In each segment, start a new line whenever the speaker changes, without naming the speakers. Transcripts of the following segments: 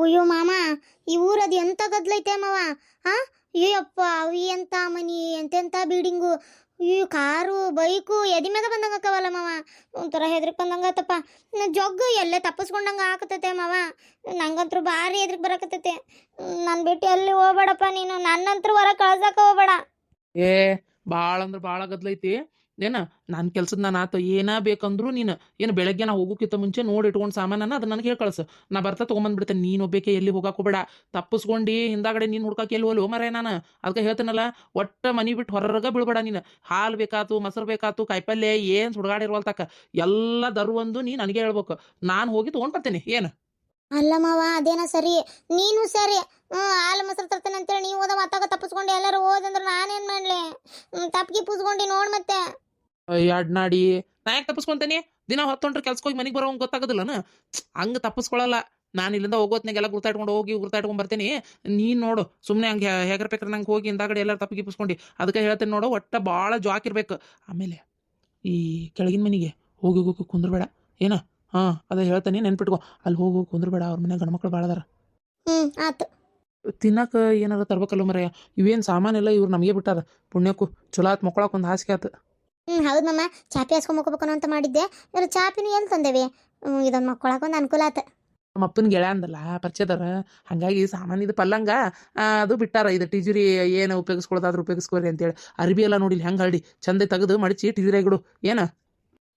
ಅಯ್ಯೋ ಮಾಮ, ಈ ಊರದು ಎಂತ ಗದ್ಲೈತೆ ಮಾವ. ಹಾ, ಅಯ್ಯಪ್ಪ, ಅವಿ ಎಂತ ಮನಿ, ಎಂತೆಂತ ಬಿಲ್ಡಿಂಗು, ಈ ಕಾರು ಬೈಕು ಎದಿ ಮ್ಯಾಗ ಬಂದಂಗ ಅಕ್ಕವಲ್ಲ ಮಾವ. ಒಂಥರ ಹೆದ್ರಿಕ್ ಬಂದಂಗ ಆತಪ್ಪ. ಜೊಗ್ಗು ಎಲ್ಲೇ ತಪ್ಪಿಸ್ಕೊಂಡಂಗ ಆಕತೈತೆ ಮಾವ. ನಂಗಂತೂ ಭಾರಿ ಹೆದ್ರಿಕ್ ಬರಕತ್ತೈತೆ. ನಾನು ಬಿಟ್ಟು ಎಲ್ಲಿ ಹೋಗ್ಬೇಡಪ್ಪ ನೀನು, ನನ್ನಂತರೂ ಹೊರಗೆ ಕಳ್ಸಕ್ಕೆ ಹೋಗ್ಬೇಡ.
ಏ ಭಾಳ ಅಂದ್ರೆ ಭಾಳ ಗದ್ಲೈತಿ ಏನ. ನನ್ನ ಕೆಲ್ಸದ ನಾನು ಆತ ಏನ ಬೇಕಂದ್ರು ನೀನು ಏನು ಬೆಳಗ್ಗೆ ನಾ ಹೋಗೋಕ್ಕಿಂತ ಮುಂಚೆ ನೋಡಿ ಇಟ್ಕೊಂಡು ಸಾಮಾನನ್ನ ಅದು ನನಗೆ ಹೇಳಿ ಕಳ್ಸು. ನಾ ಬರ್ತಾ ತೊಗೊಂಬಂದ್ಬಿಡ್ತೇನೆ. ನೀನು ಒಬ್ಬೇಕೆ ಎಲ್ಲಿ ಹೋಗಾಕ ಹೋಗ್ಬೇಡ. ತಪ್ಪಿಸ್ಕೊಂಡು ಹಿಂದಾಗಡೆ ನೀನು ಹುಡ್ಕಾಕ ಎಲ್ಲಿ ಹೋಲು ಮರೆ ನಾನು. ಅದಕ್ಕೆ ಹೇಳ್ತೇನಲ್ಲ, ಒಟ್ಟ ಮನಿ ಬಿಟ್ಟು ಹೊರಗೆ ಬೀಳ್ಬೇಡ ನೀನು. ಹಾಲು ಬೇಕಾತು, ಮೊಸರು ಬೇಕಾತು, ಕಾಯಿಪಲ್ಲೆ ಏನು ಸುಡ್ಗಾಡಿರ್ವಲ್ತಕ್ಕ ಎಲ್ಲ ದರುವಂದು ನೀ ನನಗೆ ಹೇಳ್ಬೇಕು. ನಾನು ಹೋಗಿ ತೊಗೊಂಡು ಬರ್ತೀನಿ ಏನು.
ಅಲ್ಲ ಮಾವ, ಅದೇನ ಸರಿ, ನೀನು ಸರಿ. ಹಾಲು ಮೊಸರು ತರ್ತೇನೆ ಅಂತೇಳಿ ನೀವು ಹೋದ ಮತ್ತಾಗ ತಪ್ಪಿಸ್ಕೊಂಡು ಎಲ್ಲರೂ ಹೋದಂದ್ರೆ ನಾನೇನು ಮಾಡಲಿ? ತಪ್ಪಿಗೆ ಪೂಸ್ಕೊಂಡು ನೋಡ್ ಮತ್ತೆ.
ನಾಡಿ ನಾ ಯಾಕೆ ತಪ್ಪಿಸ್ಕೊಂತೇನೆ? ದಿನ ಹೊತ್ತೊಂಡ್ರೆ ಕೆಲ್ಸಕ್ಕೆ ಹೋಗಿ ಮನೆಗೆ ಬರೋಂಗೆ ಗೊತ್ತಾಗೋದಿಲ್ಲನ? ಹಂಗೆ ತಪ್ಪಿಸ್ಕೊಳ್ಳಲ್ಲ. ನಾನು ಇಲ್ಲಿಂದ ಹೋಗೋತ್ನಾಗೆಲ್ಲ ಗುರ್ತಾಡ್ಕೊಂಡು ಹೋಗಿ ಗುರ್ತಾಡ್ಕೊಂಡು ಬರ್ತೀನಿ. ನೀನು ನೋಡು ಸುಮ್ಮನೆ ಹಂಗೆ ಹೇಗರ ಪೇಕ್ರ ನಂಗೆ ಹೋಗಿ ಹಿಂದಾಗಡೆ ಎಲ್ಲರೂ ತಪ್ಪಿಗೆ ಪುಸ್ಕೊಂಡು. ಅದಕ್ಕೆ ಹೇಳ್ತೇನೆ ನೋಡು, ಒಟ್ಟ ಭಾಳ ಜಾಕಿರ್ಬೇಕು. ಆಮೇಲೆ ಈ ಕೆಳಗಿನ ಮನೆಗೆ ಹೋಗಿ ಹೋಗಿ ಕುಂದ್ರಬೇಡ ಏನ. ಹಾಂ ಅದೇ ಹೇಳ್ತಾನೆ, ನೆನ್ಪಿಟ್ಕೊ. ಅಲ್ಲಿ ಹೋಗಿ ಕುಂದ್ರಬೇಡ, ಅವ್ರ ಮನೆ ಗಂಡ್ಮಕ್ಳು ಭಾಳ ಅದಾರ.
ಆತು.
ತಿನ್ನಕ್ಕೆ ಏನಾರ ತರ್ಬೇಕಲ್ಲ ಮರೆಯ. ಇವೇನು ಸಾಮಾನೆಲ್ಲ ಇವ್ರು ನಮಗೆ ಬಿಟ್ಟಾರ. ಪುಣ್ಯಕ್ಕೂ ಚಲೋ ಆತು, ಮಕ್ಕಳಕ್ಕೆ ಒಂದು ಹಾಸಿಗೆ ಆತು.
ಹೌದು ಮಾಮ, ಚಾಪಿ ಹಾಸ್ಕೊಂಡ್ ಮುಕ್ಕೋಬೇಕು ಅಂತ ಮಾಡಿದ್ದೆ. ಇದ್ರ ಚಾಪಿನೂ ಎಲ್ಲಿ ತಂದೇವಿ? ಇದೊಂದು ಮಕ್ಕೊಳಕೊಂದು ಅನುಕೂಲ ಆತ.
ನಮ್ಮ ಅಪ್ಪನ ಗೆಳೆಯ ಅಂದಲ್ಲ ಪರಿಚಯದವ್ರ, ಹಾಗಾಗಿ ಸಾಮಾನು ಇದು ಪಲ್ಲಂಗ ಅದು ಬಿಟ್ಟಾರ. ಇದು ಟಿಜುರಿ ಏನು ಉಪಯೋಗಿಸ್ಕೊಳ್ಳೋದಾದ್ರೂ ಉಪಯೋಗಿಸ್ಕೋರಿ ಅಂತೇಳಿ. ಅರ್ಬಿ ಎಲ್ಲ ನೋಡಿ ಹೆಂಗೆ ಹಳ್ಳಿ ಚಂದ ತೆಗೆದು ಮಡಿಚಿ ಟಿಜುರಿಯಾಗಿಡು ಏನು.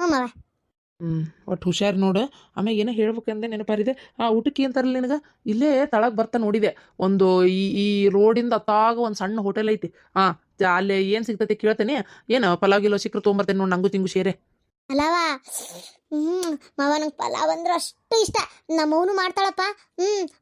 ಹ್ಞೂ ಮಾವ.
ಒಟ್ಟು ಹುಷಾರು ನೋಡು. ಆಮೇಲೆ ಏನೋ ಹೇಳ್ಬೇಕಂದ್ರೆ ನೆನಪಾರಿದೆ. ಊಟಕ್ಕೆ ಏನು ತರಲಿ ನಿನಗೆ? ಇಲ್ಲೇ ತಳಗೆ ಬರ್ತಾ ನೋಡಿದೆ ಒಂದು ಈ ರೋಡಿಂದ ಅತ್ತಾಗ ಒಂದು ಸಣ್ಣ ಹೋಟೆಲ್ ಐತಿ. ಹಾಂ, ಅಲ್ಲಿ ಏನು ಸಿಗ್ತೈತಿ ಕೇಳ್ತೇನೆ. ಏನು ಪಲಾವ್ ಗಿಲೋ ಸಿಕ್ಕರು ತೊಗೊಂಬರ್ತೇನೆ ನೋಡಿ, ನಂಗೂ ತಿಂಗು ಸೇರೆ.
ಪಲಾವ? ಮಾವ, ನಂಗೆ ಪಲಾವ್ ಅಂದ್ರೆ ಅಷ್ಟು ಇಷ್ಟ. ನಮ್ಮವನು ಮಾಡ್ತಾಳಪ್ಪ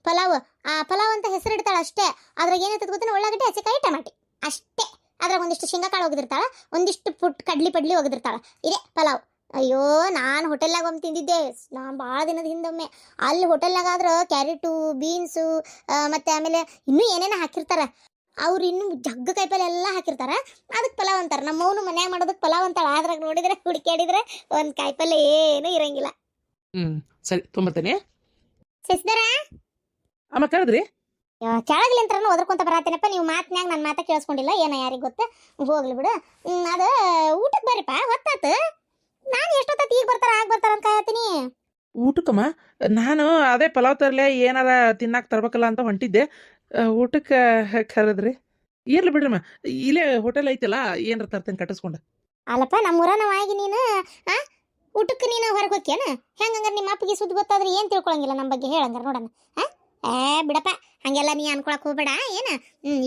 ಪಲಾವ್. ಆ ಪಲಾವ್ ಅಂತ ಹೆಸರಿಡ್ತಾಳ ಅಷ್ಟೇ. ಅದ್ರಾಗ ಏನೈತೆ ಗೊತ್ತಿನ, ಉಳ್ಳಾಗಡ್ಡೆ, ಹಸಿಕಾಯಿ, ಟಮಾಟಿ ಅಷ್ಟೇ. ಅದ್ರಾಗ ಒಂದಿಷ್ಟು ಶೇಂಗಾ ಕಾಳು ಒಗದಿರ್ತಾಳ, ಒಂದಿಷ್ಟು ಪುಟ್ ಕಡ್ಲಿ ಪಡ್ಲಿ ಒಗದಿರ್ತಾಳ. ಇದೇ ಪಲಾವ್. ಅಯ್ಯೋ, ನಾನು ಹೋಟೆಲ್ನಾಗ ಒಮ್ಮೆ ತಿಂದಿದ್ದೆ. ನಾನು ಭಾಳ ದಿನದ ಹಿಂದೊಮ್ಮೆ. ಅಲ್ಲಿ ಹೋಟೆಲ್ನಾಗ ಆದ್ರೆ ಕ್ಯಾರೆಟು, ಬೀನ್ಸು, ಮತ್ತು ಆಮೇಲೆ ಇನ್ನೂ ಏನೇನೋ ಹಾಕಿರ್ತಾರೆ. ಅವ್ರು ಇನ್ನೂ ಜಗ್ಗ ಕಾಯಿಪಲ್ಲೆ ಎಲ್ಲ ಹಾಕಿರ್ತಾರೆ. ಅದಕ್ಕೆ ಪಲಾವ್ ಅಂತಾರೆ. ನಮ್ಮವನು ಮನ್ಯಾಗ ಮಾಡೋದಕ್ಕೆ ಪಲಾವ್ ಅಂತಾಳೆ. ಅದ್ರಾಗ ನೋಡಿದ್ರೆ ಹುಡುಕಾಡಿದ್ರೆ ಒಂದು ಕಾಯಿಪಲ್ಲೆ ಏನೂ ಇರಂಗಿಲ್ಲ.
ಸರಿ ತೊಂಬರ್ತೇನೆ.
ಸಿಸ್ದರ
ಅಮ್ಮ ಕೇಳಿದ್ರಿ?
ಕೆಳಗ್ಲಿಂತ್ರನು ಒದರ್ಕೊಂತ ಬರತ್ತೇನಪ್ಪ. ನೀವು ಮಾತನ್ಯಾಗ ನನ್ನ ಮಾತ ಕೇಳಿಸ್ಕೊಂಡಿಲ್ಲ ಏನೋ, ಯಾರಿಗೆ ಗೊತ್ತ. ಹೋಗ್ಲಿ ಬಿಡು. ಅದು ಊಟಕ್ಕೆ ಬರ್ರಿಪ್ಪ, ಹೊತ್ತಾತು. ನಾನು ಎಷ್ಟೊತ್ತ ಈಗ ಬರ್ತಾರ ಆಗ ಬರ್ತಾರ ಅಂತ ಕಾಯತ್ತೀನಿ.
ಊಟಕ್ಕಮ್ಮ ನಾನು ಅದೇ ಪಲಾವ್ ತರಲೆ ಏನಾರ ತಿನ್ನಾಕ ತರ್ಬೇಕಲ್ಲ ಅಂತ ಹೊಂಟಿದ್ದೆ. ಊಟಕ್ಕೆ ಕರೆದ್ರಿ? ಇರ್ಲಿ ಬಿಡ್ರಮ್ಮ, ಇಲ್ಲೇ ಹೋಟೆಲ್ ಐತಲ್ಲ, ಏನಾರ ತರ್ತೇನೆ ಕಟ್ಟಿಸ್ಕೊಂಡು.
ಅಲ್ಲಪ್ಪ, ನಮ್ಮೂರ ನಾವಾಗಿ ನೀನು ಊಟಕ್ಕೆ ನೀನು ಹೊರಗೆ ಹೋಗ್ಯೇನ? ಹೆಂಗಂಗಾರೆ ನಿಮ್ಮ ಅಪ್ಪಗೆ ಸುದ್ದಿ ಗೊತ್ತಾದ್ರೆ ಏನು ತಿಳ್ಕೊಳಂಗಿಲ್ಲ ನಮ್ಮ ಬಗ್ಗೆ, ಹೇಳಂಗಾರ ನೋಡೋಣ. ಬಿಡಪ್ಪ, ಹಂಗೆಲ್ಲ ನೀ ಅನ್ಕೊಳಕ್ ಹೋಗ್ಬೇಡ ಏನು.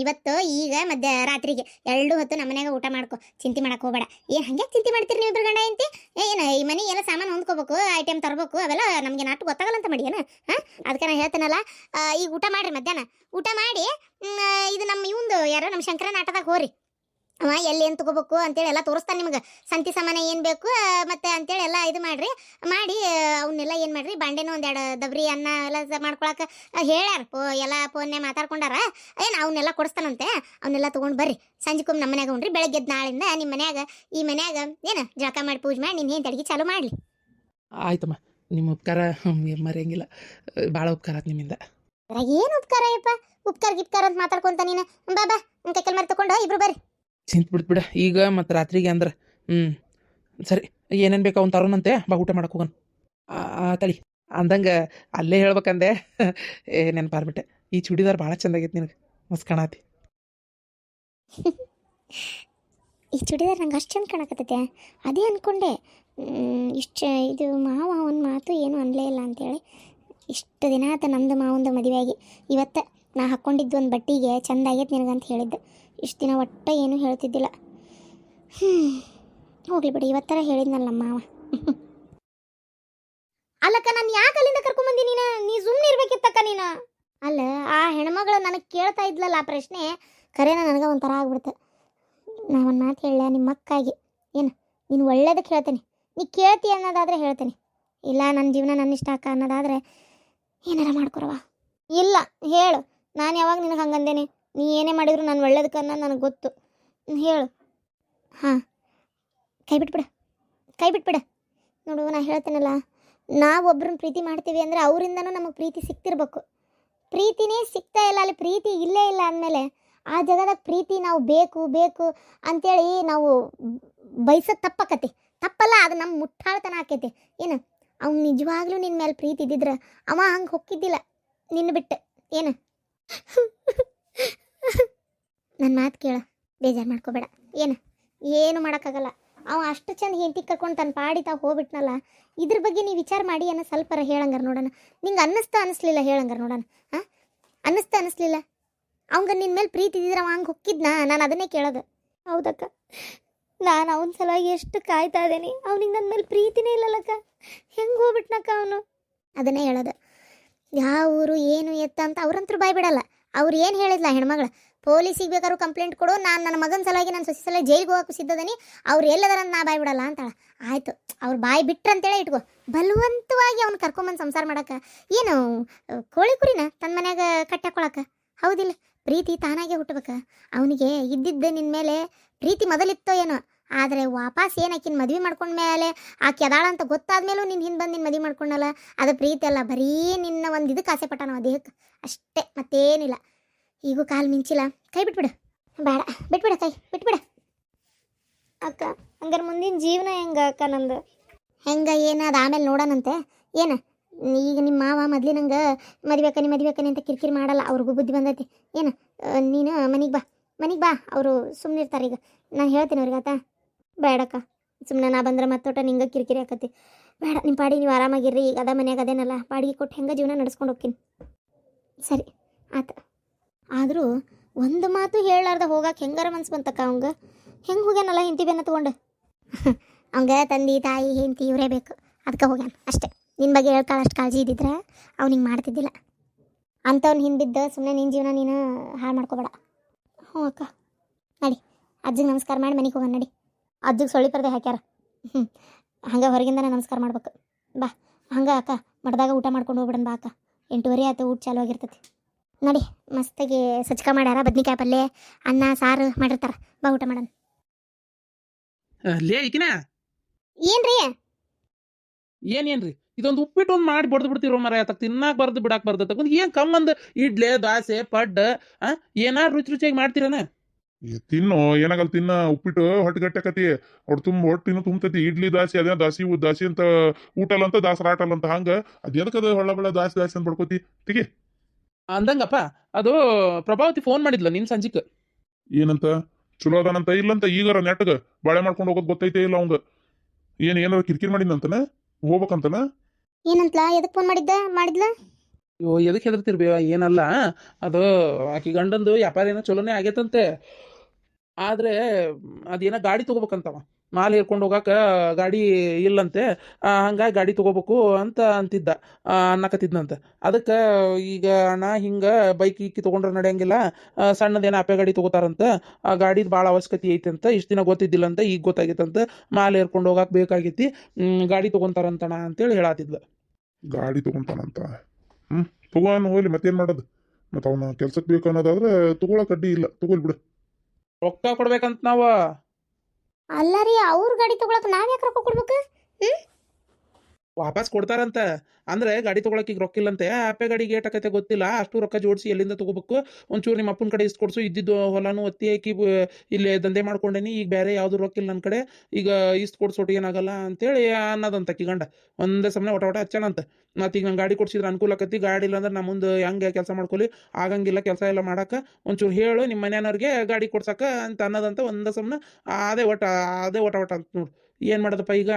ಇವತ್ತು ಈಗ ರಾತ್ರಿಗೆ 2 ಹೊತ್ತು ನಮ್ಮ ಮನ್ಯಾಗ ಊಟ ಮಾಡ್ಕೊ, ಚಿಂತೆ ಮಾಡಕ್ಕೆ ಹೋಗ್ಬೇಡ. ಏನು ಹಂಗೆ ಚಿಂತೆ ಮಾಡ್ತೀರಿ ನೀವು ಇಬ್ಬರು ಗಂಡ ಎಂತಿ? ಏನು ಈ ಮನೆ ಎಲ್ಲ ಸಾಮಾನು ಹೊಂದ್ಕೋಬೇಕು, ಐಟಮ್ ತರಬೇಕು, ಅವೆಲ್ಲ ನಮಗೆ ನಾಟು ಗೊತ್ತಾಗಲ್ಲ ಅಂತ ಮಾಡಿ ಏನು. ಅದಕ್ಕೆ ನಾನು ಹೇಳ್ತೇನಲ್ಲ, ಈಗ ಊಟ ಮಾಡಿರಿ. ಮಧ್ಯಾಹ್ನ ಊಟ ಮಾಡಿ ಇದು ನಮ್ಮ ಇವಂದು ಯಾರೋ ನಮ್ಮ ಶಂಕರನ ಆಟದಾಗ ಹೋರಿ. ಅವ ಎಲ್ಲಿ ಏನು ತೊಗೋಬೇಕು ಅಂತೇಳಿ ಎಲ್ಲ ತೋರಿಸ್ತಾನೆ ನಿಮ್ಗೆ. ಸಂತಿ ಸಾಮಾನು ಏನು ಬೇಕು ಮತ್ತೆ ಅಂತೇಳಿ ಎಲ್ಲ ಇದು ಮಾಡಿರಿ. ಮಾಡಿ ಅವನ್ನೆಲ್ಲ ಏನು ಮಾಡಿರಿ, ಬಾಂಡೆನೂ 2 ದಬ್ರಿ ಅನ್ನ ಎಲ್ಲ ಮಾಡ್ಕೊಳಕ್ಕೆ ಹೇಳ್ಯಾರ. ಎಲ್ಲ ಫೋನ್ನೇ ಮಾತಾಡ್ಕೊಂಡಾರ. ಏನು ಅವನ್ನೆಲ್ಲ ಕೊಡಿಸ್ತಾನಂತೆ. ಅವನ್ನೆಲ್ಲ ತೊಗೊಂಡು ಬರ್ರಿ. ಸಂಜೆಕೊಮ್ಮೆ ನಮ್ಮ ಮನ್ಯಾಗ ಉಣ್ರಿ. ಬೆಳಗ್ಗೆ ನಾಳಿಂದ ನಿಮ್ಮ ಮನ್ಯಾಗ ಈ ಮನ್ಯಾಗ ಏನು ಜಳಕ ಮಾಡಿ ಪೂಜೆ ಮಾಡಿ ನಿನ್ನ ಏನು ಅಡುಗೆ ಚಾಲು ಮಾಡಲಿ.
ಆಯ್ತಮ್ಮ, ನಿಮ್ಮ ಉಪಕಾರ ಮರೆಯಂಗಿಲ್ಲ. ಭಾಳ ಉಪಕಾರ ಆಯ್ತು ನಿಮ್ಮಿಂದ.
ಏನು ಉಪಕಾರ ಅಯ್ಯಪ್ಪ? ಉಪಕಾರ ಗಿಪ್ಕಾರ ಅಂತ ಮಾತಾಡ್ಕೊಂತ ನೀನು. ಬಾಬಾ ಕೈಕಲ್ ಮಾಡಿ ತಗೊಂಡು ಇಬ್ರು ಬರ್ರಿ.
ಚಿಂತೆ ಬಿಡ್ಬಿಡ ಈಗ ಮತ್ತು ರಾತ್ರಿಗೆ ಅಂದ್ರೆ. ಸರಿ, ಏನೇನು ಬೇಕು ಅವ್ನು ತರೋನಂತೆ. ಬಾ ಊಟ ಮಾಡಕ್ಕೆ ಹೋಗೋಣ. ತಡಿ ಅಂದಂಗೆ ಅಲ್ಲೇ ಹೇಳ್ಬೇಕಂದೆ, ನೆನಪಾರ್ಬಿಟ್ಟೆ. ಈ ಚೂಡಿದಾರ್ ಭಾಳ ಚಂದಾಗೈತೆ ನಿನಗೆ, ಮಸ್ತ್ ಕಾಣತಿ.
ಈ ಚೂಡಿದಾರ್ ನಂಗೆ ಅಷ್ಟು ಚಂದ ಕಾಣಕತ್ತೈತೆ. ಅದೇ ಅಂದ್ಕೊಂಡೆ, ಇಷ್ಟು ಇದು ಮಾವ ಒಂದು ಮಾತು ಏನೂ ಅನ್ಲೇ ಇಲ್ಲ ಅಂತೇಳಿ. ಇಷ್ಟು ದಿನ ಆತ ನಮ್ಮದು ಮಾವಂದು ಮದುವೆಯಾಗಿ. ಇವತ್ತು ನಾ ಹಾಕ್ಕೊಂಡಿದ್ದು ಒಂದು ಬಟ್ಟೆಗೆ ಚಂದ ಆಗೈತೆ ನಿನಗಂತ ಹೇಳಿದ್ದು. ಇಷ್ಟು ದಿನ ಒಟ್ಟ ಏನೂ ಹೇಳ್ತಿದ್ದಿಲ್ಲ. ಹೋಗ್ಲಿ ಬಿಡಿ, ಇವತ್ತರ ಹೇಳಿದ್ನಲ್ಲ ನಮ್ಮ ಮಾವ. ಅಲ್ಲಕ್ಕ, ನಾನು ಯಾಕೆ ಅಲ್ಲಿಂದ ಕರ್ಕೊಂಬಂದಿ ನೀನು? ನೀ ಸುಮ್ಮನೆ ಇರ್ಬೇಕಿತ್ತಕ್ಕ ನೀನು. ಅಲ್ಲ, ಆ ಹೆಣ್ಮಗಳು ನನಗೆ ಕೇಳ್ತಾ ಇದ್ಲಲ್ಲ ಆ ಪ್ರಶ್ನೆ, ಖರೇನ ನನಗೆ ಒಂಥರ ಆಗ್ಬಿಡ್ತು. ನಾವೊಂದು ಮಾತು ಹೇಳ ನಿಮ್ಮ ಅಕ್ಕಾಗಿ, ಏನು ನೀನು ಒಳ್ಳೇದಕ್ಕೆ ಹೇಳ್ತೇನೆ. ನೀ ಕೇಳ್ತಿ ಅನ್ನೋದಾದರೆ ಹೇಳ್ತೇನೆ, ಇಲ್ಲ ನನ್ನ ಜೀವನ ನನ್ನ ಇಷ್ಟ ಅಕ್ಕ ಅನ್ನೋದಾದರೆ ಏನಾರ ಮಾಡ್ಕೊರವ. ಇಲ್ಲ ಹೇಳು, ನಾನು ಯಾವಾಗ ನಿನಗೆ ಹಂಗಂದೇನೆ? ನೀ ಏನೇ ಮಾಡಿದ್ರು ನಾನು ಒಳ್ಳೇದಕ್ಕೆ ಅನ್ನೋದು ನನಗೆ ಗೊತ್ತು. ಹೇಳು. ಹಾಂ, ಕೈ ಬಿಟ್ಬಿಡ. ನೋಡು, ನಾ ಹೇಳ್ತೇನಲ್ಲ, ನಾವು ಒಬ್ರನ್ನ ಪ್ರೀತಿ ಮಾಡ್ತೀವಿ ಅಂದರೆ ಅವರಿಂದನೂ ನಮಗೆ ಪ್ರೀತಿ ಸಿಕ್ತಿರ್ಬೇಕು. ಪ್ರೀತಿನೇ ಸಿಗ್ತಾ ಇಲ್ಲ, ಅಲ್ಲಿ ಪ್ರೀತಿ ಇಲ್ಲೇ ಇಲ್ಲ ಅಂದಮೇಲೆ ಆ ಜಾಗದಾಗ ಪ್ರೀತಿ ನಾವು ಬೇಕು ಬೇಕು ಅಂತೇಳಿ ನಾವು ಬಯಸೋದು ತಪ್ಪಕತಿ. ತಪ್ಪಲ್ಲ, ಅದು ನಮ್ಮ ಮುಟ್ಟಾಳ್ತನ ಆಕೈತಿ. ಏನು ಅವ್ನು ನಿಜವಾಗ್ಲೂ ನಿನ್ನ ಮೇಲೆ ಪ್ರೀತಿ ಇದ್ದಿದ್ರೆ ಅವ ಹಂಗೆ ಹೊಕ್ಕಿದ್ದಿಲ್ಲ ನಿನ್ನ ಬಿಟ್ಟು. ಏನು ನನ್ನ ಮಾತು ಕೇಳ, ಬೇಜಾರು ಮಾಡ್ಕೋಬೇಡ. ಏನು ಮಾಡೋಕ್ಕಾಗಲ್ಲ. ಅವ ಅಷ್ಟು ಚಂದ ಹೆಂಡತಿ ಕರ್ಕೊಂಡು ತನ್ನ ಪಾಡಿ ತಾವು ಹೋಗ್ಬಿಟ್ನಲ್ಲ. ಇದ್ರ ಬಗ್ಗೆ ನೀವು ವಿಚಾರ ಮಾಡಿ ಅನ್ನೋ ಸ್ವಲ್ಪರ ಹೇಳಂಗಾರ ನೋಡೋಣ. ನಿಂಗೆ ಅನ್ನಿಸ್ಲಿಲ್ಲ ಹೇಳಂಗಾರ ನೋಡೋಣ. ಹಾಂ, ಅನ್ನಿಸ್ಲಿಲ್ಲ ಅವಂಗ ನಿನ್ನ ಮೇಲೆ ಪ್ರೀತಿ ಇದ್ದಿದ್ರೆ ಅವ ಹಂಗೆ ಹೊಕ್ಕಿದ್ನ? ನಾನು ಅದನ್ನೇ ಕೇಳೋದು. ಹೌದಕ್ಕ, ನಾನು ಅವನ ಸಲುವಾಗಿ ಎಷ್ಟು ಕಾಯ್ತಾ ಇದ್ದೀನಿ. ಅವ್ನಿಗೆ ನನ್ನ ಮೇಲೆ ಪ್ರೀತಿನೇ ಇಲ್ಲಲ್ಲಕ್ಕ, ಹೆಂಗೆ ಹೋಗ್ಬಿಟ್ನಕ್ಕ ಅವನು? ಅದನ್ನೇ ಹೇಳೋದು. ಯಾವ ಊರು ಏನು ಎತ್ತ ಅಂತ ಅವ್ರಂತರೂ ಬಾಯ್ ಬಿಡಲ್ಲ. ಅವ್ರು ಏನು ಹೇಳಿದ್ಲ ಹೆಣ್ಮಗಳು, ಪೊಲೀಸಿಗೆ ಬೇಕಾದ್ರೂ ಕಂಪ್ಲೇಂಟ್ ಕೊಡು, ನಾನು ನನ್ನ ಮಗನ ಸಲುವಾಗಿ ನನ್ನ ಸೊಸೆ ಸಲ ಜೈಲಿಗೆ ಹೋಗಕ್ಕೆ ಸಿದ್ಧದನಿ, ಅವ್ರು ಎಲ್ಲದಾರಂತ ನಾ ಬಾಯ್ ಬಿಡಲ್ಲ ಅಂತಾಳ. ಆಯಿತು, ಅವ್ರು ಬಾಯಿ ಬಿಟ್ರಂತೇಳಿ ಇಟ್ಕೋ. ಬಲವಂತವಾಗಿ ಅವ್ನು ಕರ್ಕೊಂಬಂದು ಸಂಸಾರ ಮಾಡಕ್ಕೆ ಏನು ಕೋಳಿ ಕುರಿನ ತನ್ನ ಮನ್ಯಾಗ ಕಟ್ಟಾಕೊಳಕ್ಕೆ? ಹೌದಿಲ್ಲ, ಪ್ರೀತಿ ತಾನಾಗೆ ಹುಟ್ಟಬೇಕ. ಅವನಿಗೆ ಇದ್ದಿದ್ದೆ ನಿನ್ನ ಮೇಲೆ ಪ್ರೀತಿ ಮೊದಲಿತ್ತೋ ಏನೋ, ಆದರೆ ವಾಪಸ್ ಏನು ಆಕಿನ ಮದುವೆ ಮಾಡ್ಕೊಂಡ್ಮೇಲೆ ಆಕೆ ಅದಾಳ ಅಂತ ಗೊತ್ತಾದ್ಮೇಲೂ ನಿನ್ನ ಹಿಂದೆ ಬಂದು ನಿನ್ನ ಮದುವೆ ಮಾಡ್ಕೊಂಡಲ್ಲ, ಅದು ಪ್ರೀತಿ ಅಲ್ಲ, ಬರೀ ನಿನ್ನ ಒಂದು ಇದಕ್ಕೆ ಆಸೆ ಪಟ್ಟ ನಾವು ದೇಹಕ್ಕೆ ಅಷ್ಟೇ, ಮತ್ತೇನಿಲ್ಲ. ಈಗೂ ಕಾಲು ಮಿಂಚಿಲ್ಲ, ಕೈ ಬಿಟ್ಬಿಡು. ಬೇಡ, ಬಿಟ್ಬಿಡ, ಕೈ ಬಿಟ್ಬಿಡ ಅಕ್ಕ. ಹಂಗಾರೆ ಮುಂದಿನ ಜೀವನ ಹೆಂಗೆ ಅಕ್ಕ ನಂದು? ಹೆಂಗೆ ಏನು ಅದು ಆಮೇಲೆ ನೋಡೋಣಂತೆ. ಏನು ಈಗ ನಿಮ್ಮ ಮಾವ ಮೊದ್ಲಿನಂಗೆ ಮದುವೆಕನಿ ಅಂತ ಕಿರಿಕಿರಿ ಮಾಡಲ್ಲ, ಅವ್ರಿಗೂ ಬುದ್ಧಿ ಬಂದೈತಿ. ಏನು ನೀನು ಮನೆಗೆ ಬಾ ಅವರು ಸುಮ್ಮನೆ ಇರ್ತಾರೆ. ಈಗ ನಾನು ಹೇಳ್ತೀನಿ ಅವ್ರಿಗೆ ಆತ. ಬೇಡಕ್ಕ, ಸುಮ್ಮನೆ ನಾ ಬಂದ್ರೆ ಮತ್ತೊಟ ನಿಂಗೆ ಕಿರಿಕಿರಿ ಆಕತಿ. ಬೇಡ, ನಿಮ್ಮ ಪಾಡಿ ನೀವು ಆರಾಮಾಗಿರ್ರಿ. ಈಗ ಅದ ಮನ್ಯಾಗ ಅದೇನಲ್ಲ, ಬಾಡಿಗೆ ಕೊಟ್ಟು ಹೆಂಗೆ ಜೀವನ ನಡೆಸ್ಕೊಂಡು ಹೋಗ್ತೀನಿ. ಸರಿ ಆತ. ಆದರೂ ಒಂದು ಮಾತು ಹೇಳಾರ್ದ ಹೋಗಕ್ಕೆ ಹೆಂಗಾರ ಮನ್ಸು ಬಂತಕ್ಕ ಅವಂಗ. ಹೆಂಗೆ ಹೋಗ್ಯಾನಲ್ಲ ಹೆಂಡತಿ ಬೆನ್ನ ತೊಗೊಂಡು. ಅವಂಗ ತಂದೆ ತಾಯಿ ಹೆಂಡತಿ ಇವರೇ ಬೇಕು, ಅದಕ್ಕೆ ಹೋಗ್ಯಾನ ಅಷ್ಟೇ. ನಿನ್ನ ಬಗ್ಗೆ ಹೇಳ್ತಾಳೆ ಅಷ್ಟು ಕಾಳಜಿ ಇದ್ದಿದ್ರೆ ಅವ್ನಿಗೆ ಮಾಡ್ತಿದ್ದಿಲ್ಲ. ಅಂಥವ್ನು ಹಿಂದಿದ್ದ ಸುಮ್ಮನೆ ನಿನ್ನ ಜೀವನ ನೀನು ಹಾಳು ಮಾಡ್ಕೋಬೇಡ. ಹ್ಞೂ ಅಕ್ಕ, ನಡಿ ಅಜ್ಜಿಗೆ ನಮಸ್ಕಾರ ಮಾಡಿ ಮನೆಗೆ ಹೋಗೋಣ. ನಡಿ, ಅಜ್ಜಿಗೆ ಸೊಳ್ಳಿ ಪರದೆ ಹಾಕ್ಯಾರ. ಹಂಗೆ ಹೊರಗಿಂದನೇ ನಮಸ್ಕಾರ ಮಾಡ್ಬೇಕು. ಬಾ, ಹಂಗೆ ಅಕ್ಕ ಮಠದಾಗ ಊಟ ಮಾಡ್ಕೊಂಡು ಹೋಗ್ಬಿಡೋಣ. ಬಾ ಅಕ್ಕ, 8:30 ಆಯ್ತು, ಊಟ ಚಾಲು ಆಗಿರ್ತೈತಿ. ನಡಿ, ಮಸ್ತಾಗಿ ಸಜ್ಕ ಮಾಡ್ಯಾರ, ಬದ್ನಿಕಾಯಿ ಪಲ್ಯ, ಅನ್ನ ಸಾರು ಮಾಡಿರ್ತಾರ. ಬಾ ಊಟ ಮಾಡೋಣ.
ಲೇ ಈಕಿನ
ಏನ್ರಿ
ಏನೇನ್ರಿ ಇದೊಂದು ಉಪ್ಪಿಟ್ಟು ಒಂದು ಮಾಡಿ ಬಡ್ದು ಬಿಡ್ತಿರೋ ಮರ ಆತ ತಿನ್ನಾಕ ಬರ್ದು ಬಿಡಾಕ್ ಬರ್ದ ತಗೊಂಡು ಏನು ಕಮ್ಮಂದು ಇಡ್ಲೆ ದೋಸೆ ಪಡ್ಡ ಏನಾರು ರುಚಿ ರುಚಿಯಾಗಿ ಮಾಡ್ತೀರನ?
ತಿನ್ನು, ಏನಾಗಲ್ಲ, ತಿನ್ನ. ಉಪ್ಪಿಟ್ಟು ಹೊಟ್ಟೆಗಟ್ಟಕತಿ, ಹೊಟ್ಟಿನ ತುಂಬತೈತಿ. ಇಡ್ಲಿ ದಾಸಿ ಅದೇ ದಾಸಿ ಅಂತ ಊಟಲ್ಲ ಅಂತ ದಾಸರಾಟಲ್ಲ ಅಂತ, ಹಂಗ ಅದೇನಕದ ಹೊಳ್ಳ ಬಳ್ಳ ದಾಸಿ ಅಂತ ಬಡ್ಕೋತಿ ತಿಗಿ
ಅಂದಂಗಪ್ಪ. ಅದು ಪ್ರಭಾವತಿ ಫೋನ್ ಮಾಡಿದ್ಲ ನಿನ್ ಸಂಜಿಕ್.
ಏನಂತ? ಚಲೋ ಅದಾನಂತ ಇಲ್ಲಂತ? ಈಗಾರ ನೆಟ್ಗ ಬಾಳೆ ಮಾಡ್ಕೊಂಡು ಹೋಗೋದು ಗೊತ್ತೈತೆ ಇಲ್ಲ ಅವಂಗ? ಏನಾರ ಕಿರಿಕಿರಿ ಮಾಡಿದ್ನಂತನ? ಹೋಗ್ಬೇಕಂತನ?
ಏನಂತಲಾ? ಎದಕ್ಕೆ ಫೋನ್ ಮಾಡಿದ್ಲ?
ಅಯ್ಯೋ, ಎದಕ್ಕೆ ಹೆದರ್ತಿರ್ಬೇವ? ಏನಲ್ಲ, ಅದು ಆಕಿ ಗಂಡಂದು ವ್ಯಾಪಾರ ಏನೋ ಚಲೋನೇ ಆಗೈತಂತೆ. ಆದ್ರೆ ಅದೇನೋ ಗಾಡಿ ತಗೋಬೇಕಂತವ, ಮಾಲ್ ಹೇರ್ಕೊಂಡು ಹೋಗಾಕ ಗಾಡಿ ಇಲ್ಲಂತೆ. ಹಂಗಾಗಿ ಗಾಡಿ ತಗೋಬೇಕು ಅಂತ ಅಂತಿದ್ದ, ಅನ್ನಕತ್ತಿದ್ನಂತೆ. ಅದಕ್ಕೆ ಈಗ ಅಣ್ಣ ಹಿಂಗೆ ಬೈಕ್ ಈಕಿ ತೊಗೊಂಡ್ರೆ ನಡೆಯಂಗಿಲ್ಲ, ಸಣ್ಣದೇನೋ ಅಪ್ಪೆ ಗಾಡಿ ತೊಗೋತಾರಂತ. ಆ ಗಾಡಿದು ಭಾಳ ಅವಶ್ಯಕತೆ ಐತೆ ಅಂತ, ಇಷ್ಟು ದಿನ ಗೊತ್ತಿದ್ದಿಲ್ಲಂತ, ಈಗ ಗೊತ್ತಾಗೈತಂತ. ಮಾಲ್ ಹೇರ್ಕೊಂಡು ಹೋಗಾಕ ಬೇಕಾಗೈತಿ, ಗಾಡಿ ತೊಗೊಂತಾರಂತಣ ಅಂತೇಳಿ ಹೇಳತ್ತಿದ್ಲ.
ಗಾಡಿ ತಗೊಂತಾನಂತ? ತಗೋನ್ ಹೋಗ್ಲಿ, ಮತ್ತೇನ್ ಮಾಡೋದು? ಮತ್ತ ಅವನ ಕೆಲ್ಸಕ್ಕೆ ಬೇಕು ಅನ್ನೋದಾದ್ರೆ ತಗೊಳಕ್ ಅಡ್ಡಿ ಇಲ್ಲ, ತಗೊಲ್ ಬಿಡು.
ರೊಕ್ಕ ಕೊಡ್ಬೇಕಂತ ನಾವು.
ಅಲ್ಲ ರೀ, ಅವ್ರ ಗಾಡಿ ತಗೊಳಕ್ ನಾವ್ ಯಾಕೆ ರೊಕ್ಕ ಕೊಡ್ಬೇಕು?
ವಾಪಸ್ ಕೊಡ್ತಾರಂತ. ಅಂದ್ರೆ ಗಾಡಿ ತೊಗೊಳಕ್ಕೆ ಈಗ ರೊಕ್ಕ ಇಲ್ಲಂತೆ. ಆಪೆ ಗಾಡಿಗೆ ಏಟಕತೆ ಗೊತ್ತಿಲ್ಲ, ಅಷ್ಟು ರೊಕ್ಕ ಜೋಡಿಸಿ ಎಲ್ಲಿಂದ ತಗೋಬೇಕು. ಒಂಚೂರು ನಿಮ್ಮ ಅಪ್ಪನ ಕಡೆ ಇಷ್ಟು ಕೊಡ್ಸು, ಇದ್ದಿದ್ದು ಹೊಲನೂ ಒತ್ತಿ ಹಾಕಿ ಇಲ್ಲಿ ದಂಧೆ ಮಾಡ್ಕೊಂಡೇನಿ, ಈಗ ಬೇರೆ ಯಾವುದು ರೊಕ್ಕ ಇಲ್ಲ ನನ್ನ ಕಡೆ, ಈಗ ಇಷ್ಟು ಕೊಡ್ಸೋಟು ಏನಾಗಲ್ಲ ಅಂತೇಳಿ ಅನ್ನೋದಂತ ಕಿ ಗಂಡ. ಒಂದೇ ಸಮನೆ ಒಟ ಹಚ್ಚಣಂತ. ಮತ್ತು ಈಗ ನಂಗೆ ಗಾಡಿ ಕೊಡ್ಸಿದ್ರೆ ಅನುಕೂಲ ಆಕತಿ, ಗಾಡಿ ಇಲ್ಲ ಅಂದ್ರೆ ನಾ ಮುಂದೆ ಹೆಂಗೆ ಕೆಲಸ ಮಾಡ್ಕೊಲಿ, ಆಗಂಗಿಲ್ಲ ಕೆಲಸ ಎಲ್ಲ ಮಾಡಕ್ಕೆ. ಒಂಚೂರು ಹೇಳು ನಿಮ್ಮ ಮನೆಯವ್ರಿಗೆ ಗಾಡಿ ಕೊಡ್ಸಕ್ಕೆ ಅಂತ ಅನ್ನೋದಂತ. ಒಂದೇ ಸಮನೆ ಅದೇ ಒಟ ಅಂತ ನೋಡು. ಏನು ಮಾಡೋದಪ್ಪ ಈಗ?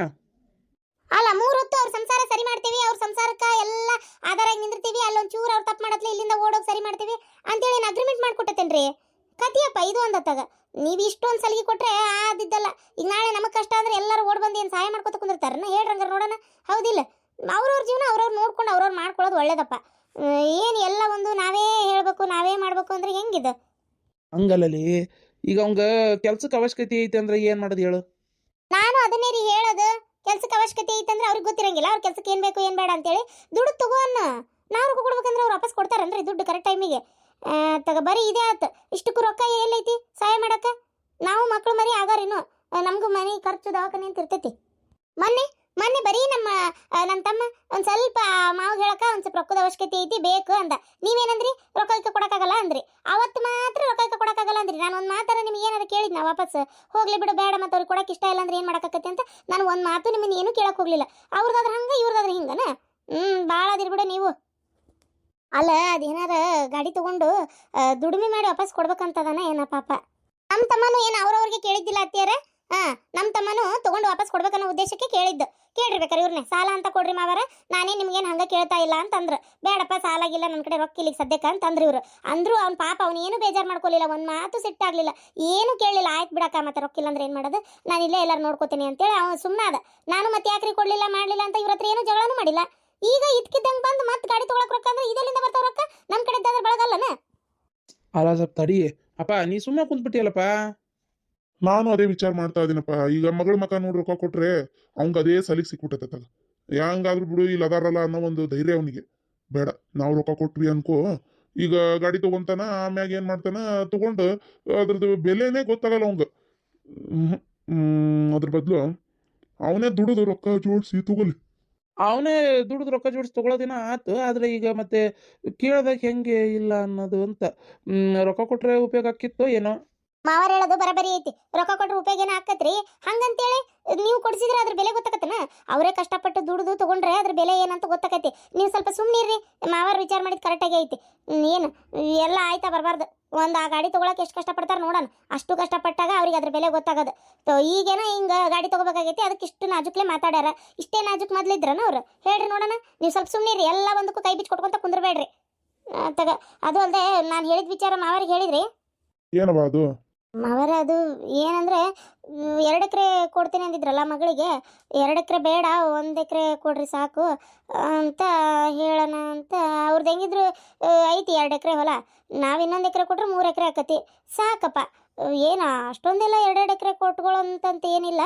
ಅಲ್ಲ, 3 ಹೊತ್ತು ಅವ್ರ ಸಂಸಾರ ಸರಿ ಮಾಡ್ತೀವಿ, ಅವ್ರ ಸಂಸಾರಕ್ಕೆ ಎಲ್ಲ ಆಧಾರಾಗಿ ನಿಂದಿರ್ತೀವಿ, ಅಲ್ಲೊಂದು ಚೂರು ಅವ್ರು ತಪ್ಪು ಮಾಡತ್ಲಿ ಇಲ್ಲಿಂದ ಓಡೋಗಿ ಸರಿ ಮಾಡ್ತೀವಿ ಅಂತೇಳಿ ಏನು ಅಗ್ರಿಮೆಂಟ್ ಮಾಡ್ಕೊಟ್ಟತೇನ್ರಿ? ಕತಿಯಪ್ಪ ಇದು ಅಂದತ್ತಾಗ. ನೀವು ಇಷ್ಟೊಂದು ಸಲಿಗೆ ಕೊಟ್ರೆ ಆದಿದ್ದಲ್ಲ. ಈಗ ನಾಳೆ ನಮಗೆ ಕಷ್ಟ ಅಂದ್ರೆ ಎಲ್ಲರೂ ಓಡ್ ಬಂದು ಏನು ಸಹಾಯ ಮಾಡ್ಕೊತ ಕುಂದಿರ್ತಾರನ್ನ? ಹೇಳ್ರಂಗಾರ ನೋಡೋಣ. ಹೌದಿಲ್ಲ? ಅವ್ರವ್ರ ಜೀವನ ಅವ್ರವ್ರು ನೋಡ್ಕೊಂಡು ಅವ್ರವ್ರು ಮಾಡ್ಕೊಳ್ಳೋದು ಒಳ್ಳೇದಪ್ಪ. ಏನು ಎಲ್ಲ ಒಂದು ನಾವೇ ಹೇಳ್ಬೇಕು, ನಾವೇ ಮಾಡ್ಬೇಕು ಅಂದ್ರೆ ಹೆಂಗಿದೆ?
ಹಂಗಲ್ಲಲಿ, ಈಗ ಅವಂಗ ಕೆಲ್ಸಕ್ಕೆ ಅವಶ್ಯಕತೆ ಐತೆ ಅಂದ್ರೆ ಏನು ಮಾಡೋದು ಹೇಳು?
ನಾನು ಅದನ್ನೇ ರೀ ಹೇಳೋದು. ಕೆಲ್ಸಕ್ಕೆ ಅವಶ್ಯಕತೆ ಐತಂದ್ರೆ ಅವ್ರಿಗೆ ಗೊತ್ತಿರಂಗಿಲ್ಲ, ಅವ್ರ ಕೆಲ್ಸಕ್ಕೆ ಏನು ಬೇಕು ಏನು ಬೇಡ ಅಂತೇಳಿ. ದುಡ್ಡು ತಗೋ ಅನ್ನ. ನಾವು ರೊಕ್ಕ ಕೊಡ್ಬೇಕಂದ್ರೆ ಅವ್ರು ವಾಪಸ್ ಕೊಡ್ತಾರನ್ರಿ ದುಡ್ಡು ಕರೆಕ್ಟ್ ಟೈಮಿಗೆ? ಬರೀ ಇದೇ ಆತು. ಇಷ್ಟಕ್ಕೂ ರೊಕ್ಕ ಎಲ್ಲೈತಿ ಸಹಾಯ ಮಾಡಕ್ಕೆ? ನಾವು ಮಕ್ಕಳು ಮರಿ ಆಗಾರಿನ್ನು, ನಮಗೂ ಮನೆ ಖರ್ಚು ದವಾಖಾನೆ ಅಂತ ಇರ್ತೈತಿ. ಮೊನ್ನೆ ಮೊನ್ನೆ ಬರೀ ನಮ್ಮ ತಮ್ಮ ಒಂದ್ ಸ್ವಲ್ಪ ಮಾವು ಹೇಳಕ ಒಂದ್ ಸ್ವಲ್ಪ ರೊಕ್ಕದ ಅವಶ್ಯಕತೆ ಐತಿ ಬೇಕು ಅಂದ. ನೀವೇನಂದ್ರಿ ರೊಕ್ಕ ಕೊಡಕ್ಕಾಗಲ್ಲ ಅಂದ್ರಿ. ಅವತ್ತು ಮಾತ್ರ ರೊಕ್ಕ ಕೊಡಕ್ಕಾಗಲ್ಲ ಅಂದ್ರಿ. ನಾನು ಒಂದ್ ಮಾತಾರ ನಿಮ್ಗೆ ಏನಾರ ಕೇಳಿದ್ನ ವಾಪಸ್ ಹೋಗ್ಲಿ ಬಿಡು ಬೇಡ ಮತ್ತೆ ಅವ್ರಿಗೆ ಕೊಡಕ್ ಇಷ್ಟ ಇಲ್ಲ ಅಂದ್ರೆ ಏನ್ ಮಾಡಕತ್ತೈತಿ ಅಂತ ನಾನು ಒಂದ್ ಮಾತು ನಿಮ್ಮನ್ನ ಏನು ಕೇಳಕ್ ಹೋಗ್ಲಿಲ್ಲ. ಅವ್ರದಾದ್ರ ಹಂಗ ಇವ್ರದಾದ್ರ ಹಿಂಗನ ಭಾಳ ಅದಿರ್ ಬಿಡ ನೀವು. ಅಲ್ಲ ಅದೇನಾರ ಗಾಡಿ ತಗೊಂಡು ದುಡಿಮೆ ಮಾಡಿ ವಾಪಸ್ ಕೊಡ್ಬೇಕಂತದನ ಏನ ಪಾಪ. ನಮ್ಮ ತಮ್ಮನು ಏನು ಅವ್ರವ್ರಿಗೆ ಕೇಳಿದ್ದಿಲ್ಲ ಅತ್ತಿಯಾರ. ನಮ್ಮ ತಮ್ಮನು ತಗೊಂಡು ವಾಪಸ್ ಕೊಡ್ಬೇಕನ್ನೋ ಉದ್ದೇಶಕ್ಕೆ ಕೇಳಿದ್ದು. ಕೇಳಿರ್ಬೇಕಾರೆ ಇವ್ರನ್ನೇ ಸಾಲ ಅಂತ ಕೊಡ್ರಿ ಮಾವರ, ನಾನೇ ನಿಮ್ಗೇನು ಹಂಗೆ ಕೇಳ್ತಾ ಇಲ್ಲ ಅಂತಂದ್ರು. ಬೇಡಪ್ಪ ಸಾಲಾಗಿಲ್ಲ ನನ್ನ ಕಡೆ ರೊಕ್ಕ ಇಲ್ಲಿಗೆ ಸದ್ಯಕ್ಕೆ ಅಂತಂದ್ರು ಇವರು. ಅಂದ್ರು ಅವ್ನ ಪಾಪ ಅವನು ಏನು ಬೇಜಾರು ಮಾಡ್ಕೊಲಿಲ್ಲ, ಒಂದು ಮಾತು ಸಿಟ್ಟಾಗ್ಲಿಲ್ಲ, ಏನು ಕೇಳಲಿಲ್ಲ. ಆಯ್ತು ಬಿಡಕ್ಕ ಮತ್ತೆ ರೊಕ್ಕ ಇಲ್ಲ ಅಂದ್ರೆ ಏನು ಮಾಡೋದು, ನಾನು ಇಲ್ಲೇ ಎಲ್ಲರೂ ನೋಡ್ಕೋತೀನಿ ಅಂತೇಳಿ ಅವನು ಸುಮ್ಮನಾದ. ನಾನು ಮತ್ತೆ ಯಾಕ್ರಿ ಕೊಡಲಿಲ್ಲ ಮಾಡಲಿಲ್ಲ ಅಂತ ಇವ್ರ ಹತ್ರ ಏನೂ ಜಗಳನೂ ಮಾಡಿಲ್ಲ. ಈಗ ಇದ್ಕಿದ್ದಂಗೆ ಬಂದು ಮತ್ತೆ ಗಾಡಿ ತೊಗೊಳಕ್ ರೊಕ್ಕ ಅಂದ್ರೆ ಇದೆಲ್ಲಿಂದ ಬರ್ತಾವ ರೊಕ್ಕ? ನಮ್ಮ ಕಡೆ ಇದ್ದಾದ್ರೆ ಬಳಗಲ್ಲನ.
ಅಲ್ಲ ಸ್ವಲ್ಪ ತಡಿ ಅಪ್ಪ, ನೀ ಸುಮ್ಮನೆ ಕುಂತ್ಬಿಟ್ಟಿಯಲ್ಲಪ್ಪ.
ನಾನು ಅದೇ ವಿಚಾರ ಮಾಡ್ತಾ ಇದೀನಪ್ಪ. ಈಗ ಮಗಳ ಮಕ ನೋಡಿ ರೊಕ್ಕ ಕೊಟ್ರೆ ಅವಂಗ ಅದೇ ಸಲಿಗೆ ಸಿಕ್ಬಿಟ್ಟೈತಗ. ಹೆಂಗಾದ್ರೂ ಬಿಡು ಇಲ್ಲಿ ಅದಾರಲ್ಲ ಅನ್ನೋ ಒಂದು ಧೈರ್ಯ ಅವನಿಗೆ. ಬೇಡ ನಾವು ರೊಕ್ಕ ಕೊಟ್ವಿ ಅನ್ಕೋ, ಈಗ ಗಾಡಿ ತಗೊಂತಾನ, ಆಮ್ಯಾಗ ಏನ್ ಮಾಡ್ತಾನ ತಗೊಂಡು ಅದ್ರದ್ದು ಬೆಲೆನೇ ಗೊತ್ತಾಗಲ್ಲ ಅವಂಗ. ಅದ್ರ ಬದಲು ಅವನೇ ದುಡಿದು ರೊಕ್ಕ ಜೋಡಿಸಿ ತಗೊಲಿ.
ಅವನೇ ದುಡ್ದು ರೊಕ್ಕ ಜೋಡಿಸಿ ತಗೊಳ್ಳೋದಿನ ಆತು, ಆದ್ರೆ ಈಗ ಮತ್ತೆ ಕೇಳ್ದಾಗ ಹೆಂಗೆ ಇಲ್ಲ ಅನ್ನೋದು ಅಂತ. ರೊಕ್ಕ ಕೊಟ್ರೆ ಉಪಯೋಗ ಆಕ್ಕಿತ್ತೋ ಏನೋ.
ಮಾವಾರ ಹೇಳೋದು ಬರಬರಿ ಐತಿ. ರೊಕ್ಕ ಕೊಟ್ರೆ ಉಪಯೋಗ ಏನ ಆಕತ್ರಿ? ಹಂಗಂತೇಳಿ ನೀವು ಕೊಡಿಸಿದ್ರೆ ಅದ್ರ ಬೆಲೆ ಗೊತ್ತಾಕತ್ತನ? ಅವರೇ ಕಷ್ಟಪಟ್ಟು ದುಡ್ದು ತಗೊಂಡ್ರೆ ಅದ್ರ ಬೆಲೆ ಏನಂತ ಗೊತ್ತಾಕತಿ. ನೀವು ಸ್ವಲ್ಪ ಸುಮ್ಮನಿರ್ರಿ. ಮಾವಾರ ವಿಚಾರ ಮಾಡಿದ್ ಕರೆಕ್ಟಾಗಿ ಐತಿ. ಏನು ಎಲ್ಲ ಆಯ್ತಾ ಬರಬಾರ್ದು. ಒಂದು ಆ ಗಾಡಿ ತೊಗೊಳಕ್ಕೆ ಎಷ್ಟು ಕಷ್ಟಪಡ್ತಾರೆ ನೋಡೋಣ. ಅಷ್ಟು ಕಷ್ಟಪಟ್ಟಾಗ ಅವ್ರಿಗೆ ಅದ್ರ ಬೆಲೆ ಗೊತ್ತಾಗೋದು. ಈಗೇನ ಹಿಂಗೆ ಗಾಡಿ ತೊಗೋಬೇಕಾಗೈತಿ, ಅದಕ್ಕೆ ಇಷ್ಟು ನಾಜುಕ್ಲೆ ಮಾತಾಡ್ಯಾರ. ಇಷ್ಟೇ ನಾಜುಕ್ ಮೊದ್ಲಿದ್ರನ ಅವ್ರು? ಹೇಳ್ರಿ ನೋಡೋಣ. ನೀವು ಸ್ವಲ್ಪ ಸುಮ್ಮನಿರ್ರಿ, ಎಲ್ಲ ಒಂದಕ್ಕೂ ಕೈ ಬಿಚ್ಚಿ ಕೊಟ್ಕೊಂತ ಕುಂದ್ರಬೇಡ್ರಿ. ತಗ ಅದು ಅಲ್ಲದೆ ನಾನು ಹೇಳಿದ ವಿಚಾರ ಮಾವರಿಗೆ ಹೇಳಿದ್ರಿ?
ಏನವ ಅದು?
ಮಾವರ ಅದು ಏನಂದ್ರೆ 2 ಎಕರೆ ಕೊಡ್ತೀನಿ ಅಂದಿದ್ರಲ್ಲ ಮಗಳಿಗೆ. 2 ಎಕರೆ ಬೇಡ 1 ಎಕರೆ ಕೊಡ್ರಿ ಸಾಕು ಅಂತ ಹೇಳೋಣ ಅಂತ. ಅವ್ರದ್ದು ಹೆಂಗಿದ್ರು ಐತಿ 2 ಎಕರೆ ಹೊಲ. ನಾವು ಇನ್ನೊಂದು ಎಕರೆ ಕೊಟ್ರೆ 3 ಎಕರೆ ಆಕತಿ. ಸಾಕಪ್ಪ. ಏನು ಅಷ್ಟೊಂದೆಲ್ಲ 2 ಎಕರೆ ಕೊಟ್ಕೊಳ್ಳೋಂತಂತ ಏನಿಲ್ಲ.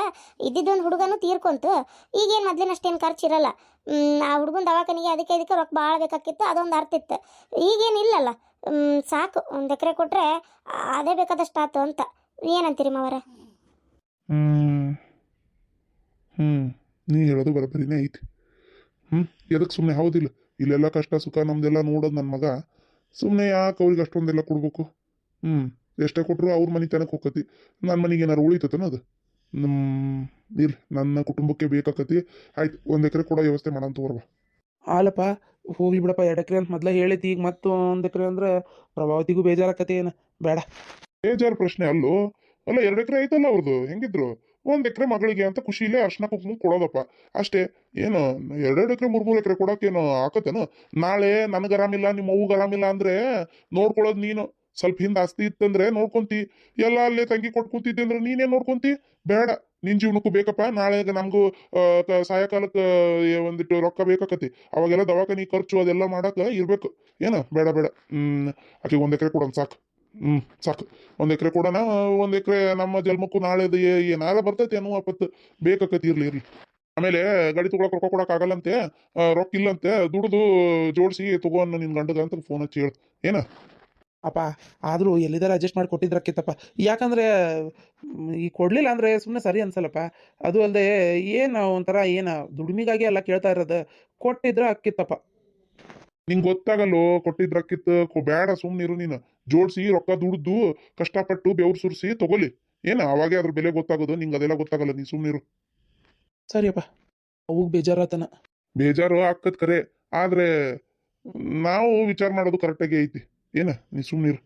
ಇದ್ದಿದ್ದೊಂದು ಹುಡುಗನೂ ತೀರ್ಕೊಂತು. ಈಗೇನು ಮೊದಲಿನಷ್ಟೇನು ಖರ್ಚಿರಲ್ಲ. ಆ ಹುಡುಗನ ದವಾಖಾನಿಗೆ ಅದಕ್ಕೆ ಇದಕ್ಕೆ ರೊಕ್ಕ ಭಾಳ ಬೇಕಾಕಿತ್ತು, ಅದೊಂದು ಅರ್ಥ ಇತ್ತು. ಈಗೇನು ಇಲ್ಲಲ್ಲ. ಸಾಕು 1 ಎಕರೆ ಕೊಟ್ರೆ ಅದೇ ಬೇಕಾದಷ್ಟು ಆತು ಅಂತ. ಏನಂತೀರಿ ಮಾವರ?
ನೀ ಹೇಳೋದು ಬರೋಬ್ಬರಿನೇ ಐತಿ. ಎದಕ್ಕೆ ಸುಮ್ಮನೆ ಹೌದಿಲ್ಲ? ಇಲ್ಲೆಲ್ಲ ಕಷ್ಟ ಸುಖ ನಮ್ದೆಲ್ಲ ನೋಡೋದು ನನ್ನ ಮಗ. ಸುಮ್ಮನೆ ಯಾಕೆ ಅವ್ರಿಗೆ ಅಷ್ಟೊಂದೆಲ್ಲ ಕೊಡ್ಬೇಕು? ಎಷ್ಟೇ ಕೊಟ್ಟರು ಅವ್ರ ಮನೆ ತನಕ ಹೋಗತಿ. ನನ್ನ ಮನೆಗೆ ಏನಾರು ಉಳಿತತನ ಅದು? ಇಲ್ಲ, ನನ್ನ ಕುಟುಂಬಕ್ಕೆ ಬೇಕಾಕತಿ. ಆಯ್ತು 1 ಎಕರೆ ಕೊಡೋ ವ್ಯವಸ್ಥೆ ಮಾಡೋಣ ತಗೋರ್ವ.
ಹಾಲಪ್ಪ ಹೋಗ್ಲಿ ಬಿಡಪ್ಪ, 2 ಎಕರೆ ಅಂತ ಮೊದಲೇ ಹೇಳಿತಿ. ಈಗ ಮತ್ತು 1 ಎಕರೆ ಅಂದ್ರೆ ಪ್ರಭಾವತಿಗೂ ಬೇಜಾರಾಕತಿ. ಏನು ಬೇಡ.
ಬೇಜಾರು ಪ್ರಶ್ನೆ ಅಲ್ಲೋ. ಅಲ್ಲ 2 ಎಕರೆ ಐತಲ್ಲ ಅವ್ರದ್ದು. ಹೆಂಗಿದ್ರು 1 ಎಕರೆ ಮಗಳಿಗೆ ಅಂತ ಖುಷಿಲೇ ಅರ್ಶನ ಕುಂಕುಮ ಕೊಡೋದಪ್ಪ ಅಷ್ಟೇ. ಏನು 2 ಎಕರೆ 3 ಎಕರೆ ಕೊಡೋಕೇನು ಆಕತ್ತೇನು? ನಾಳೆ ನನಗೆ ಆರಾಮಿಲ್ಲ, ನಿಮ್ಮ ಅವ್ಗೆ ಆರಾಮಿಲ್ಲ ಅಂದ್ರೆ ನೋಡ್ಕೊಳ್ಳೋದು ನೀನು. ಸ್ವಲ್ಪ ಹಿಂದೆ ಆಸ್ತಿ ಇತ್ತಂದ್ರೆ ನೋಡ್ಕೊಂತಿ. ಎಲ್ಲ ಅಲ್ಲೇ ತಂಗಿ ಕೊಟ್ಕೊಂತಿದ್ದೆ ಅಂದ್ರೆ ನೀನೇನು ನೋಡ್ಕೊಂತಿ? ಬೇಡ, ನಿನ್ ಜೀವನಕ್ಕೂ ಬೇಕಪ್ಪ. ನಾಳೆ ನಮಗೂ ಸಾಯಂಕಾಲಕ್ಕೆ ಒಂದಿಟ್ಟು ರೊಕ್ಕ ಬೇಕಾಕತಿ. ಅವಾಗೆಲ್ಲ ದವಾಖಾನಿ ಖರ್ಚು ಅದೆಲ್ಲ ಮಾಡಕ ಇರ್ಬೇಕು. ಏನು ಬೇಡ ಬೇಡ. ಆಕೆ 1 ಎಕರೆ ಕೊಡೋಣ ಸಾಕು. ಸಾಕು 1 ಎಕರೆ ಕೊಡೋಣ. 1 ಎಕರೆ ನಮ್ಮ ಜನ್ಮಕ್ಕೂ ನಾಳೆದು ಏನಾರ ಬರ್ತೈತಿ ಅನ್ನೋ ಆಪತ್ತು ಬೇಕಾಕತಿ. ಇರ್ಲಿ. ಆಮೇಲೆ ಗಾಡಿ ತಗೊಳಕ್ ರೊಕ್ಕ ಕೊಡಕ್ ಆಗಲ್ಲಂತೆ, ರೊಕ್ಕ ಇಲ್ಲಂತೆ. ದುಡ್ದು ಜೋಡಿಸಿ ತಗೋಣ ನಿನ್ ಗಂಡಗ ಅಂತ ಫೋನ್ ಹಚ್ಚಿ ಹೇಳು. ಏನ
ಅಪ್ಪ ಆದರೂ ಎಲ್ಲಿದಾರ ಅಡ್ಜಸ್ಟ್ ಮಾಡಿ ಕೊಟ್ಟಿದ್ರಕ್ಕಿತ್ತಪ್ಪ. ಯಾಕಂದ್ರೆ ಈ ಕೊಡಲಿಲ್ಲ ಅಂದರೆ ಸುಮ್ಮನೆ ಸರಿ ಅನ್ಸಲ್ಲಪ್ಪ. ಅದು ಅಲ್ಲದೆ ಏನು ಒಂಥರ ಏನು ದುಡಿಮೆಗಾಗಿ ಎಲ್ಲ ಕೇಳ್ತಾ ಇರೋದು. ಕೊಟ್ಟಿದ್ರೆ ಅಕ್ಕಿತ್ತಪ್ಪ.
ನಿಂಗೆ ಗೊತ್ತಾಗಲ್ಲೋ ಕೊಟ್ಟಿದ್ರಕ್ಕಿತ್ತು. ಬೇಡ ಸುಮ್ನಿರು ನೀನು. ಜೋಡಿಸಿ ರೊಕ್ಕ ದುಡ್ದು ಕಷ್ಟಪಟ್ಟು ಬೆವ್ರು ಸುರಿಸಿ ತಗೊಲಿ. ಏನ ಅವಾಗೆ ಅದ್ರ ಬೆಲೆ ಗೊತ್ತಾಗೋದು. ನಿಂಗೆ ಅದೆಲ್ಲ ಗೊತ್ತಾಗಲ್ಲ. ನೀ ಸುಮ್ನಿರು.
ಸರಿಯಪ್ಪ. ಅವಾಗ ಬೇಜಾರಾತನ.
ಬೇಜಾರು ಆಕ್ಕತ್ ಕರೆ, ಆದ್ರೆ ನಾವು ವಿಚಾರ ಮಾಡೋದು ಕರೆಕ್ಟಾಗಿ ಐತಿ. ಏನ ನೀ ಸುಮ್ನಿರು.